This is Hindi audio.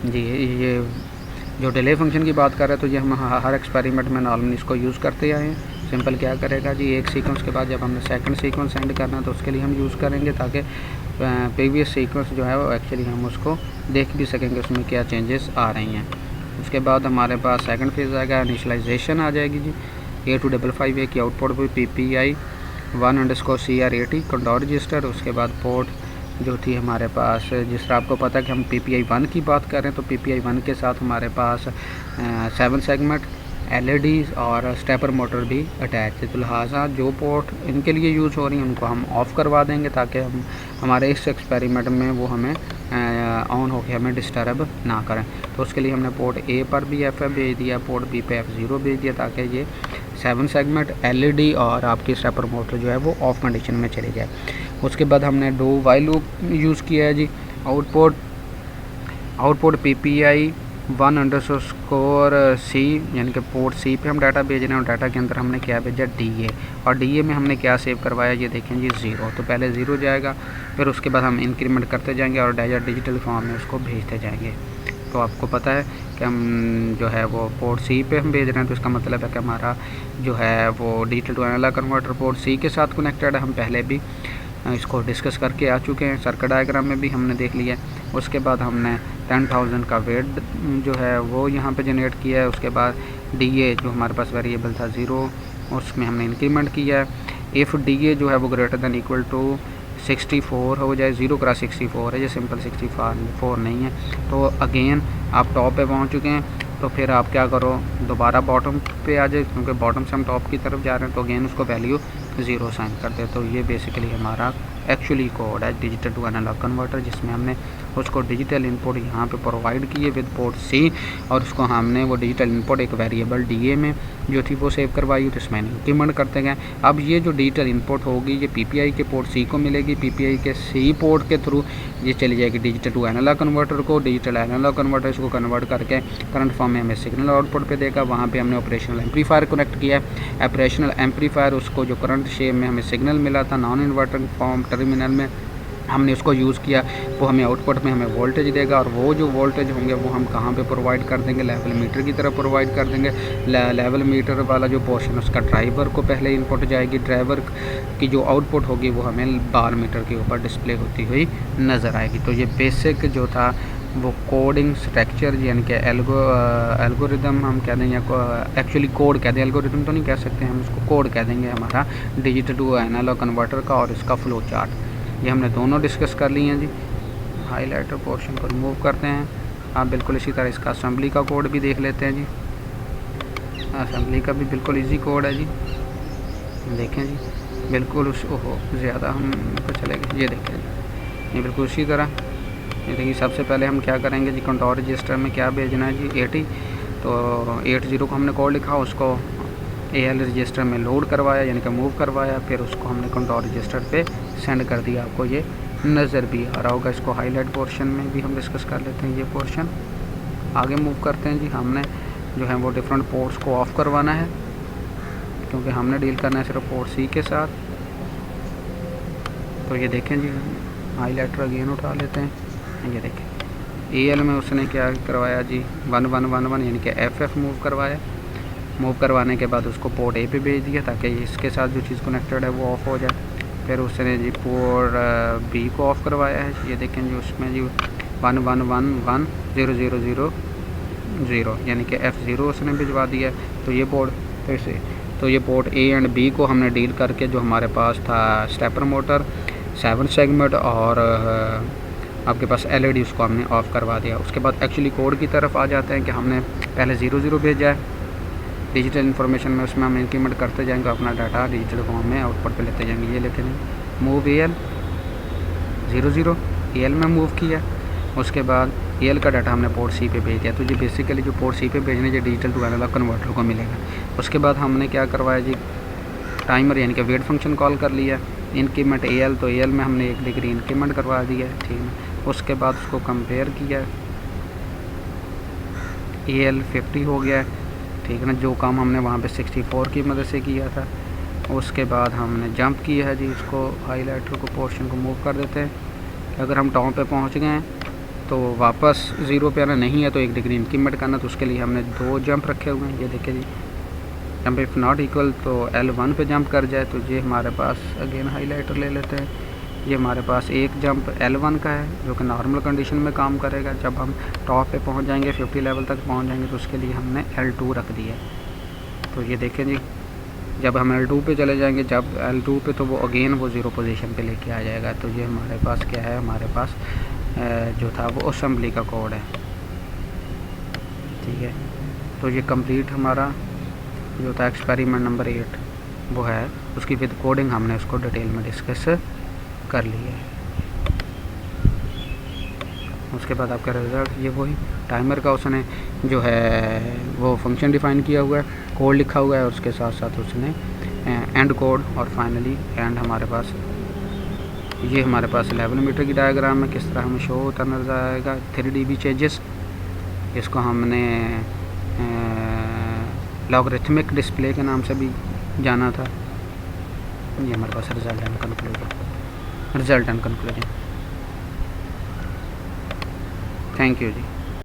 जी ये जो डिले फंक्शन की बात कर रहे हैं तो ये हम हर एक्सपेरिमेंट में नॉर्मली इसको यूज़ करते आए हैं। सिंपल क्या करेगा जी, एक सीक्वेंस के बाद जब हमने सेकंड सीक्वेंस सेंड करना है तो उसके लिए हम यूज़ करेंगे ताकि प्रीवियस सीक्वेंस जो है वो एक्चुअली हम उसको देख भी सकेंगे उसमें क्या चेंजेस आ रही हैं। उसके बाद हमारे पास सेकंड फेज़ आएगा, इनिशियलाइजेशन आ जाएगी जी। 8255 की आउटपुट भी PPI 1_CR80 कंट्रोल रजिस्टर। उसके बाद पोर्ट जो थी हमारे पास, जिस तरह आपको पता है कि हम PPI 1 की बात कर रहे हैं तो PPI 1 के साथ हमारे पास 7 सेगमेंट LEDs और स्टेपर मोटर भी अटैच है। तो लिहाजा जो पोर्ट इनके लिए यूज़ हो रही हैं उनको हम ऑफ़ करवा देंगे ताकि हम हमारे इस एक्सपेरिमेंट में वो हमें ऑन होकर हमें डिस्टर्ब ना करें। तो उसके लिए हमने पोर्ट A पर भी FF भेज दिया, पोर्ट B पे F0 भेज दिया ताकि ये 7 सेगमेंट LED और आपकी स्टेपर मोटर जो है वो ऑफ कंडीशन में चली जाए। उसके बाद हमने डू वाइल लूप यूज़ किया है जी। आउटपुट PPI 1_C यानी कि पोर्ट C पे हम डाटा भेज रहे हैं और डाटा के अंदर हमने क्या भेजा DA, और DA में हमने क्या सेव करवाया ये देखें जी 0। तो पहले 0 जाएगा, फिर उसके बाद हम इंक्रीमेंट करते जाएंगे और डिजिटल फॉर्म में उसको भेजते जाएंगे। तो आपको पता है कि हम जो है वो पोर्ट C पे हम भेज रहे हैं, तो इसका मतलब है कि हमारा जो है वो digital to analog converter port C के साथ कनेक्टेड है। हम पहले भी इसको डिस्कस करके आ चुके हैं, सर्किट डायग्राम में भी हमने देख लिया। उसके बाद हमने 10,000 का वेट जो है वो यहाँ पे जनरेट किया है। उसके बाद DA जो हमारे पास वेरिएबल था 0, उसमें हमने इंक्रीमेंट किया है। इफ़ DA जो है वो ग्रेटर दैन इक्वल टू 64 हो जाए, 0 क्रॉस 64 है, ये सिंपल 64 नहीं है। तो अगेन आप टॉप पे पहुँच चुके हैं, तो फिर आप क्या करो, दोबारा बॉटम पे आ जाए, क्योंकि बॉटम से हम टॉप की तरफ जा रहे हैं। तो अगेन उसको वैल्यू 0 साइन कर दे। तो ये बेसिकली हमारा एक्चुअली कोड है डिजिटल टू एनालॉग कन्वर्टर, जिसमें हमने उसको डिजिटल इनपुट यहाँ पे प्रोवाइड किए विद पोर्ट C, और उसको हमने वो डिजिटल इनपुट एक वेरिएबल DA में जो थी वो सेव करवाई, तो इसमें इंक्रीमेंट करते गए। अब ये जो डिजिटल इनपुट होगी ये PPI के पोर्ट C को मिलेगी, PPI के C पोर्ट के थ्रू ये चली जाएगी डिजिटल टू एनालॉग कन्वर्टर को। डिजिटल एनालॉग कन्वर्टर इसको कन्वर्ट करके करंट फॉर्म में हमें सिग्नल आउटपुट पे देगा। वहाँ पे हमने ऑपरेशनल एम्पलीफायर कनेक्ट किया है। ऑपरेशनल एम्पलीफायर उसको जो करंट शेप में हमें सिग्नल मिला था नॉन इन्वर्टिंग फॉर्म टर्मिनल में, हमने उसको यूज़ किया, वो हमें आउटपुट में हमें वोल्टेज देगा। और वो जो वोल्टेज होंगे वो हम कहाँ पे प्रोवाइड कर देंगे, लेवल मीटर की तरफ प्रोवाइड कर देंगे। लेवल मीटर वाला जो पोर्शन उसका ड्राइवर को पहले इनपुट जाएगी, ड्राइवर की जो आउटपुट होगी वो हमें बार मीटर के ऊपर डिस्प्ले होती हुई नज़र आएगी। तो ये बेसिक जो था वो कोडिंग स्ट्रक्चर यानी कि एल्गोरिदम हम कह दें, या एक्चुअली कोड कह दें, एल्गोरिदम तो नहीं कह सकते, हम इसको कोड कह देंगे हमारा डिजिटल टू एनालॉग कन्वर्टर का और इसका फ्लो चार्ट। ये हमने दोनों डिस्कस कर लिए हैं जी। हाईलाइटर पोर्शन को रिमूव करते हैं। आप बिल्कुल इसी तरह इसका असेंबली का कोड भी देख लेते हैं जी। असेंबली का भी बिल्कुल इजी कोड है जी, देखें जी, बिल्कुल उस ओहो ज़्यादा हम तो चलेगा, ये देखें जी, ये बिल्कुल उसी तरह। ये देखिए सबसे पहले हम क्या करेंगे जी, कंट्रोल रजिस्टर में क्या भेजना है जी 80, तो 80 को हमने कोड लिखा, उसको AL रजिस्टर में लोड करवाया यानी कि मूव करवाया, फिर उसको हमने कंट्रोल रजिस्टर पे सेंड कर दिया। आपको ये नज़र भी आ रहा होगा। इसको हाईलाइट पोर्शन में भी हम डिस्कस कर लेते हैं। ये पोर्शन आगे मूव करते हैं जी। हमने जो है वो डिफरेंट पोर्ट्स को ऑफ़ करवाना है, क्योंकि हमने डील करना है सिर्फ पोर्ट C के साथ। तो ये देखें जी, हाईलाइटर अगेन उठा लेते हैं। ये देखें AL में उसने क्या करवाया जी 1111 यानी कि FF मूव करवाया। मूव करवाने के बाद उसको पोर्ट A पे भेज दिया ताकि इसके साथ जो चीज़ कनेक्टेड है वो ऑफ़ हो जाए। फिर उसने जी पोर्ट B को ऑफ़ करवाया है। ये देखें जी उसमें जी 11110000 यानी कि F0 उसने भिजवा दिया। तो ये पोर्ट तो ये पोर्ट A एंड B को हमने डील करके जो हमारे पास था स्टेपर मोटर 7 सेगमेंट और आपके पास LED उसको हमने ऑफ़ करवा दिया। उसके बाद एक्चुअली कोड की तरफ आ जाते हैं कि हमने पहले 00 भेजा है डिजिटल इन्फॉर्मेशन में, उसमें हम इंक्रीमेंट करते जाएंगे, अपना डाटा डिजिटल फॉर्म में आउटपुट पे लेते जाएंगे। ये लेते हैं मूव AL 00 AL में मूव किया। उसके बाद AL का डाटा हमने पोर्ट C पे भेज दिया। तो ये बेसिकली जो पोर्ट C पे भेजने जो डिजिटल टू एनालॉग कन्वर्टर को मिलेगा। उसके बाद हमने क्या करवाया जी, टाइमर यानी कि वेट फंक्शन कॉल कर लिया। इंक्रीमेंट AL, तो AL में हमने 1 डिग्री इंक्रीमेंट करवा दिया, ठीक है। उसके बाद उसको कंपेयर किया, AL 50 हो गया, ठीक है ना। जो काम हमने वहाँ पे 64 की मदद से किया था। उसके बाद हमने जंप किया है जी, इसको हाईलाइटर को पोर्शन को मूव कर देते हैं। अगर हम टॉप पे पहुँच गए हैं तो वापस 0 पे आना नहीं है तो 1 डिग्री इंक्रीमेंट करना, तो उसके लिए हमने 2 जंप रखे हुए हैं। ये देखिए जी, जंप इफ़ नॉट इक्वल तो L1 पे जंप कर जाए, तो ये हमारे पास अगेन हाईलाइटर ले लेते हैं। ये हमारे पास एक जंप L1 का है जो कि नॉर्मल कंडीशन में काम करेगा। जब हम टॉप पे पहुंच जाएंगे, 50 लेवल तक पहुंच जाएंगे, तो उसके लिए हमने L2 रख दिया है। तो ये देखें जी, जब हम L2 पे चले जाएंगे, जब L2 पे, तो वो अगेन वो 0 पोजीशन पे लेके आ जाएगा। तो ये हमारे पास क्या है, हमारे पास जो था वो असेंबली का कोड है, ठीक है। तो ये कंप्लीट हमारा जो था एक्सपेरिमेंट नंबर 8 वो है, उसकी विद कोडिंग हमने उसको डिटेल में डिस्कस कर लिया है। उसके बाद आपका रिज़ल्ट ये वही टाइमर का उसने जो है वो फंक्शन डिफ़ाइन किया हुआ है, कोड लिखा हुआ है, और उसके साथ साथ उसने एंड कोड, और फाइनली एंड हमारे पास ये हमारे पास लेवल मीटर की डायग्राम में किस तरह हमें शो होता नजर आएगा। 3dB चेंजेस, इसको हमने लॉगरिथमिक डिस्प्ले के नाम से भी जाना था। ये हमारे पास result and conclusion. Thank you ji.